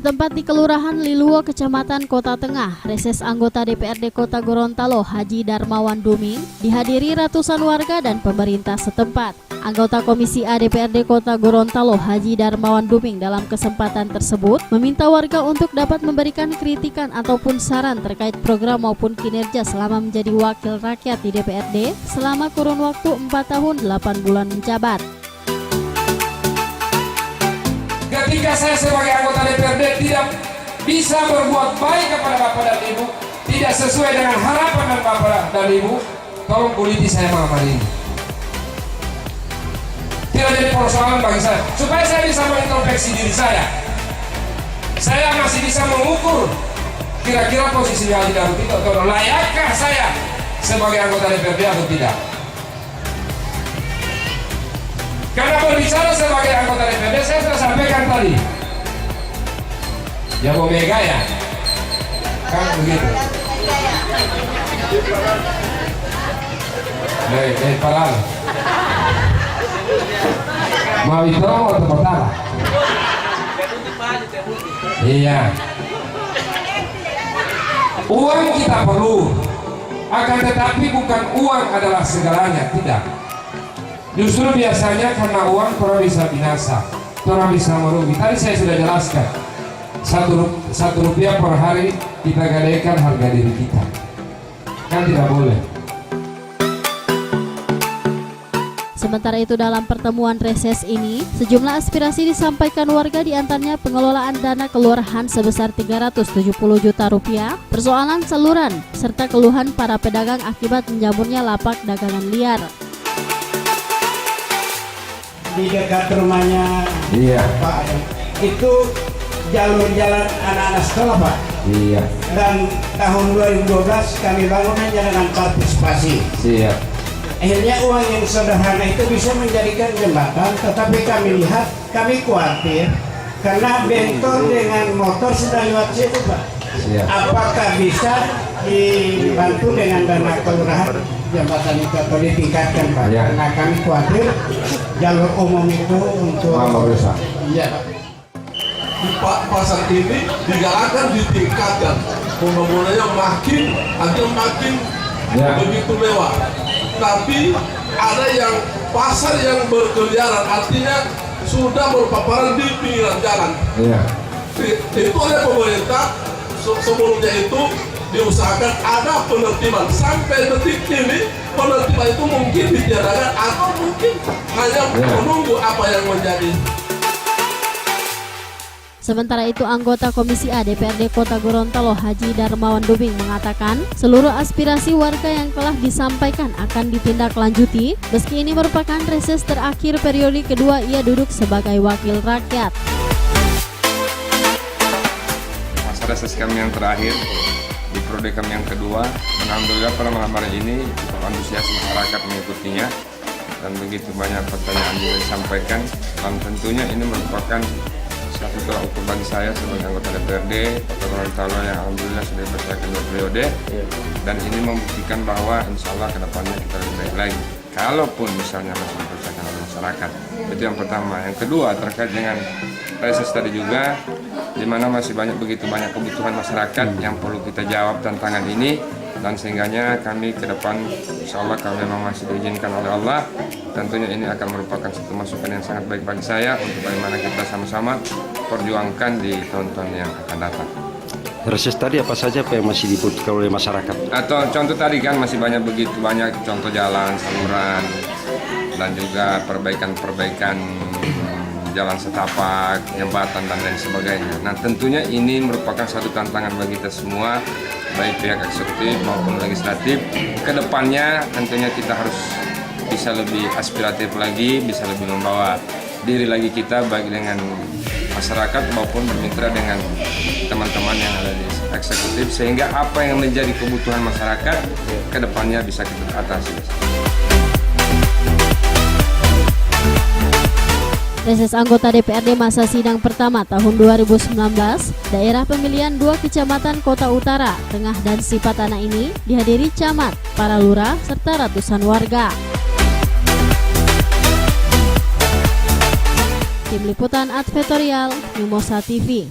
Bertempat di Kelurahan Liluwo, Kecamatan Kota Tengah, reses anggota DPRD Kota Gorontalo Haji Darmawan Duming dihadiri ratusan warga dan pemerintah setempat. Anggota Komisi A DPRD Kota Gorontalo Haji Darmawan Duming dalam kesempatan tersebut meminta warga untuk dapat memberikan kritikan ataupun saran terkait program maupun kinerja selama menjadi wakil rakyat di DPRD selama kurun waktu 4 tahun 8 bulan menjabat. Ketika saya sebagai anggota DPRD tidak bisa berbuat baik kepada Bapak dan Ibu, tidak sesuai dengan harapan dan Bapak dan Ibu, tolong kuliti saya malam hari ini. Tidak jadi persoalan bagi saya, supaya saya bisa mengintrospeksi diri saya. Saya masih bisa mengukur kira-kira posisi Haji Darmawan itu atau layakkah saya sebagai anggota DPRD atau tidak. Karena berbicara sebagai anggota DPRD, saya sudah sampaikan tadi. Ya mau mega ya, kan begitu. Parah. Mau itu atau pertama? Iya. Uang kita perlu, akan tetapi bukan uang adalah segalanya, tidak. Justru biasanya karena uang orang bisa binasa, orang bisa merugi. Tadi saya sudah jelaskan, satu rupiah per hari kita gadaikan harga diri kita, kan tidak boleh. Sementara itu dalam pertemuan reses ini, sejumlah aspirasi disampaikan warga, diantaranya pengelolaan dana kelurahan sebesar 370 juta rupiah, persoalan saluran, serta keluhan para pedagang akibat menjamurnya lapak dagangan liar. Di dekat rumahnya Pak, itu jalur jalan anak-anak sekolah Pak. Iya. Dan tahun 2012 kami bangunnya jalan partisipasi. Siap. Akhirnya uang yang sederhana itu bisa menjadikan jembatan, tetapi kami lihat, kami khawatir karena bentor dengan motor sudah lewat situ Pak. Siap. Apakah bisa dibantu dengan dana kelurahan jembatan itu atau ditingkatkan Pak? Ya. Karena kami khawatir jalur umum itu untuk rusak. Iya. Pasar ini digalakkan ditingkatkan, pembangunannya makin begitu mewah. Tapi ada yang pasar yang berkeliaran, artinya sudah berpaparan di pinggiran jalan. Iya. Itu oleh pemerintah sebelumnya itu diusahakan ada penertiban. Sampai detik ini penertiban itu mungkin ditiadakan atau mungkin hanya menunggu apa yang menjadi. Sementara itu, anggota Komisi A DPRD Kota Gorontalo Haji Darmawan Duming mengatakan seluruh aspirasi warga yang telah disampaikan akan ditindaklanjuti meski ini merupakan reses terakhir periode kedua ia duduk sebagai wakil rakyat. Masa reses kami yang terakhir di periode kami yang kedua, alhamdulillah pada malam hari ini cukup antusias masyarakat mengikutinya dan begitu banyak pertanyaan yang disampaikan, dan tentunya ini merupakan satu tolak ukur bagi saya sebagai anggota DPRD Kota Gorontalo yang alhamdulillah sudah dipercayakan 2 periode, dan ini membuktikan bahwa insya Allah kedepannya kita lebih baik lagi kalaupun misalnya masih dipercayakan oleh masyarakat. Itu yang pertama. Yang kedua, terkait dengan reses tadi juga, di mana masih begitu banyak kebutuhan masyarakat yang perlu kita jawab tantangan ini, dan sehingganya kami ke depan insya Allah kalau memang masih diizinkan oleh Allah, tentunya ini akan merupakan satu masukan yang sangat baik bagi saya untuk bagaimana kita sama-sama perjuangkan di tahun-tahun yang akan datang. Reses tadi apa saja Pak yang masih dibutuhkan oleh masyarakat? Atau contoh tadi kan masih begitu banyak contoh jalan, saluran, dan juga perbaikan jalan setapak, jembatan dan lain sebagainya. Nah tentunya ini merupakan satu tantangan bagi kita semua, baik pihak eksekutif maupun legislatif. Kedepannya tentunya kita harus bisa lebih aspiratif lagi, bisa lebih membawa diri lagi kita baik dengan masyarakat maupun bermitra dengan teman-teman yang ada di eksekutif, sehingga apa yang menjadi kebutuhan masyarakat kedepannya bisa kita atasi. Reses anggota DPRD masa sidang pertama tahun 2019, daerah pemilihan 2 Kecamatan Kota Utara, Tengah dan Sipatana ini dihadiri camat, para lurah, serta ratusan warga. Tim Liputan Advertorial, Mimosa TV.